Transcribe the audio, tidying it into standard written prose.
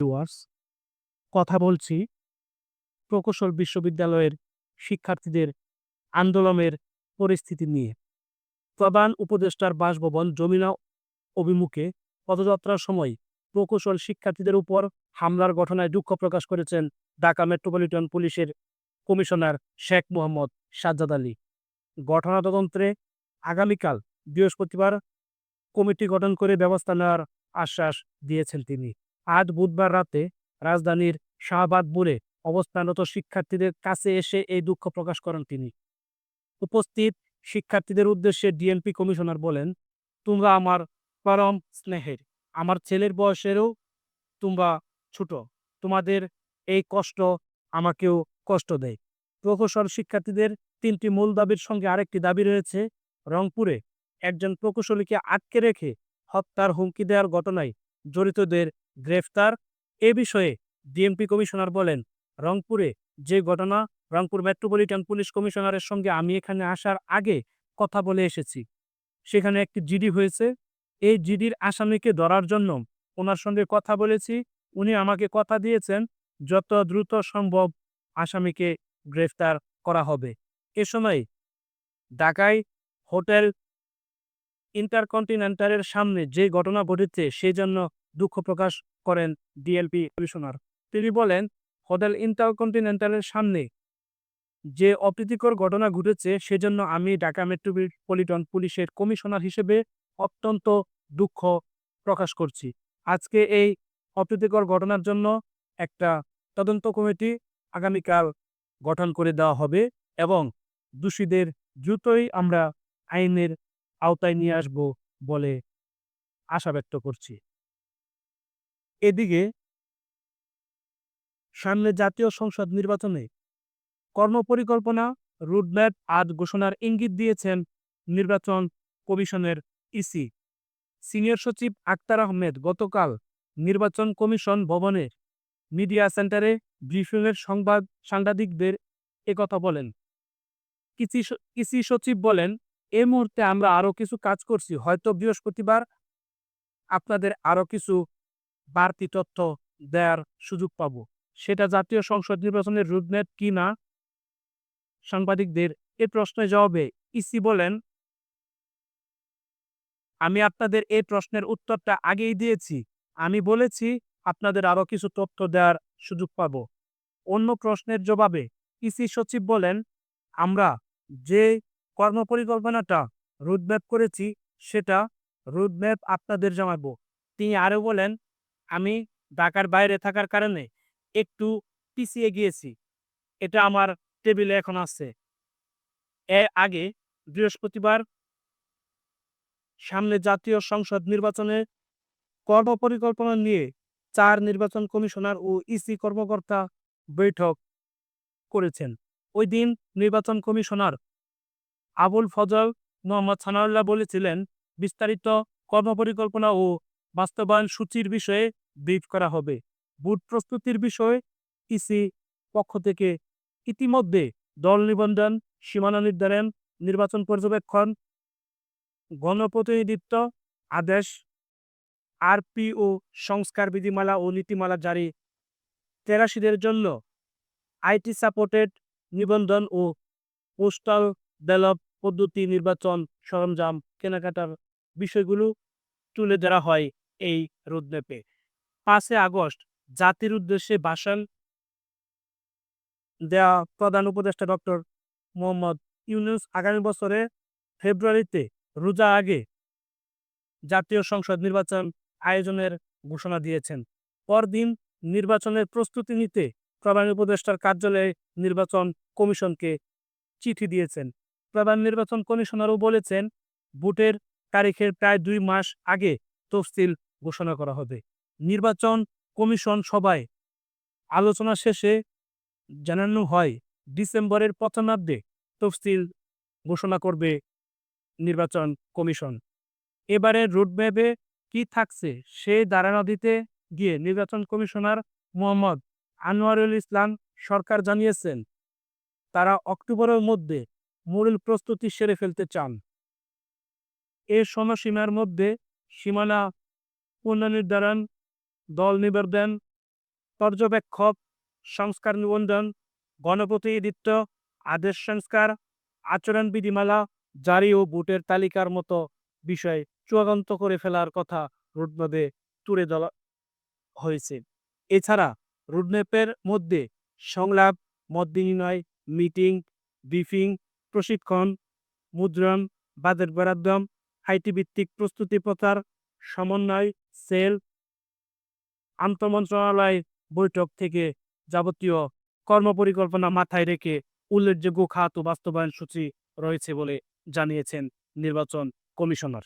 Viewers, কথা বলছি প্রকৌশল বিশ্ববিদ্যালয়ের শিক্ষার্থীদের আন্দোলনের পরিস্থিতি নিয়ে। প্রধান উপদেষ্টার বাসভবন যমুনা অভিমুখে পদযাত্রার সময় প্রকৌশল শিক্ষার্থীদের উপর হামলার ঘটনায় দুঃখ প্রকাশ করেছেন ঢাকা মেট্রোপলিটন পুলিশের কমিশনার শেখ মোহাম্মদ সাজ্জাদ আলী। ঘটনা তদন্তে আগামীকাল বৃহস্পতিবার কমিটি গঠন করে ব্যবস্থা নেওয়ার আশ্বাস দিয়েছেন তিনি। আজ বুধবার রাতে রাজধানীর শাহবাগ মোড়ে অবস্থানরত শিক্ষার্থীদের কাছে এসে এই দুঃখ প্রকাশ করেন তিনি। উপস্থিত শিক্ষার্থীদের উদ্দেশ্যে ডিএমপি কমিশনার বলেন, তোমরা আমার পরম স্নেহের, আমার ছেলের বয়সেরও তোমরা ছোট, তোমাদের এই কষ্ট আমাকেও কষ্ট দেয়। প্রকৌশল শিক্ষার্থীদের তিনটি মূল দাবির সঙ্গে আরেকটি দাবি রয়েছে। রংপুরে একজন প্রকৌশলীকে আটকে রেখে হত্যার হুমকি দেওয়ার ঘটনায় জড়িতদের গ্রেফতার। এ বিষয়ে ডিএমপি কমিশনার বলেন, রংপুরে যে ঘটনা, রংপুর মেট্রোপলিটন পুলিশ কমিশনারের সঙ্গে আমি এখানে আসার আগে কথা বলে এসেছি। সেখানে একটি জিডি হয়েছে। এই জিডির আসামিকে ধরার জন্য ওনার সঙ্গে কথা বলেছি। উনি আমাকে কথা দিয়েছেন যত দ্রুত সম্ভব আসামিকে গ্রেফতার করা হবে। এ সময় ঢাকায় হোটেল ইন্টারকন্টিনেন্টালের সামনে যে ঘটনা ঘটেছে সেজন্য দুঃখ প্রকাশ করেন ডিএমপি কমিশনার। তিনি বলেন, হোটেল ইন্টারকন্টিনেন্টালের সামনে যে অপ্রীতিকর ঘটনা ঘটেছে সেজন্য আমি ঢাকা মেট্রোপলিটন পুলিশের কমিশনার হিসেবে অত্যন্ত দুঃখ প্রকাশ করছি। আজকে এই অপ্রীতিকর ঘটনার জন্য একটা তদন্ত কমিটি আগামীকাল গঠন করে দেওয়া হবে এবং দোষীদের দ্রুতই আমরা আইনের আওতায় নিয়ে আসব বলে আশা ব্যক্ত করছি। এদিকে সামনে জাতীয় সংসদ নির্বাচনে কর্মপরিকল্পনা রুটম্যাপ আজ ঘোষণার ইঙ্গিত দিয়েছেন নির্বাচন কমিশনের ইসি। সিনিয়র সচিব আক্তার আহমেদ গতকাল নির্বাচন কমিশন ভবনের মিডিয়া সেন্টারে ব্রিফিংয়ের সাংবাদিকদের একথা বলেন। ইসি সচিব বলেন, এই মুহূর্তে আমরা আরো কিছু কাজ করছি, হয়তো বৃহস্পতিবার আপনাদের আরো কিছু বাড়তি তথ্য দেওয়ার সুযোগ পাব। সেটা জাতীয় সংসদ নির্বাচনের রুটম্যাপ কি না। সাংবাদিকদের এ প্রশ্নের জবাবে ইসি বলেন, আমি আপনাদের এই প্রশ্নের উত্তরটা আগেই দিয়েছি। আমি বলেছি আপনাদের আরো কিছু তথ্য দেওয়ার সুযোগ পাব। অন্য প্রশ্নের জবাবে ইসি সচিব বলেন, আমরা যে কর্মপরিকল্পনাটা রুটম্যাপ করেছি সেটা রুটম্যাপ আপনাদের জানাবো। তিনি আরো বলেন, আমি ঢাকার বাইরে থাকার কারণে একটু পিছিয়ে গিয়েছি। এটা আমার টেবিলে এখন আছে। এর আগে বৃহস্পতিবার সামনে জাতীয় সংসদ নির্বাচনে কর্মপরিকল্পনা নিয়ে ৪ নির্বাচন কমিশনার ও ইসি কর্মকর্তা বৈঠক করেছেন। ওই দিন নির্বাচন কমিশনার আবুল ফজল মোহাম্মদ সানাউল্লাহ বলেছিলেন, বিস্তারিত কর্মপরিকল্পনা ও বাস্তবায়ন সূচির বিষয়ে ব্রিফ করা হবে। ভোট প্রস্তুতির বিষয়ে ইসি পক্ষ থেকে ইতিমধ্যে দল নিবন্ধন, সীমানা নির্ধারণ, নির্বাচন পর্যবেক্ষণ, গণপ্রতিনিধিত্ব আদেশ, আরপিও সংস্কার বিধিমালা ও নীতিমালা জারি, ৮৩দের জন্য আইটি সাপোর্টেড নিবন্ধন ও পোস্টাল ব্যালট পদ্ধতি, নির্বাচন সরঞ্জাম কেনাকাটার বিষয়গুলো তুলে ধরা হয় এই রোডম্যাপে। ৫ আগস্ট জাতির উদ্দেশ্যে ভাষণ দেয়া প্রধান উপদেষ্টা ডক্টর মোহাম্মদ ইউনূস আগামী বছরের ফেব্রুয়ারিতে রোজা আগে জাতীয় সংসদ নির্বাচন আয়োজনের ঘোষণা দিয়েছেন। পরদিন নির্বাচনের প্রস্তুতি নিতে প্রধান উপদেষ্টার কার্যালয়ে নির্বাচন কমিশনকে চিঠি দিয়েছেন। প্রধান নির্বাচন কমিশনারও বলেছেন, ভোটের তারিখের প্রায় ২ মাস আগে তফসিল ঘোষণা করা হবে। নির্বাচন কমিশন সভায় আলোচনা শেষে জানানো হয়, ডিসেম্বরের প্রথমার্ধে তফসিল ঘোষণা করবে নির্বাচন কমিশন। এবারের রোডম্যাপে কি থাকছে সে ধারণা দিতে গিয়ে নির্বাচন কমিশনার মোহাম্মদ আনোয়ারুল ইসলাম সরকার জানিয়েছেন, তারা অক্টোবরের মধ্যে মূল প্রস্তুতি সেরে ফেলতে চান। এ সময়সীমার মধ্যে সীমানা পুনর্নির্ধারণ, দল নিবন্ধন, পর্যবেক্ষক, সংস্কার নিবন্ধন, গণপ্রতিনিধিত্ব, আদেশ সংস্কার, আচরণ বিধিমালা জারি ও ভোটের তালিকার মতো বিষয় চূড়ান্ত করে ফেলার কথা রোডম্যাপে তুলে ধরা হয়েছে। এছাড়া রোডম্যাপের মধ্যে সংলাপ, মত বিনিময়, মিটিং, ব্রিফিং, প্রশিক্ষণ, মুদ্রণ, বাজেট বরাদ্দ, আইটি ভিত্তিক প্রস্তুতি প্রচার, সমন্বয় সেল, আন্তঃমন্ত্রণালয় বৈঠক থেকে যাবতীয় কর্মপরিকল্পনা মাথায় রেখে উল্লেখযোগ্য খাত ও বাস্তবায়ন সূচি রয়েছে বলে জানিয়েছেন নির্বাচন কমিশনার।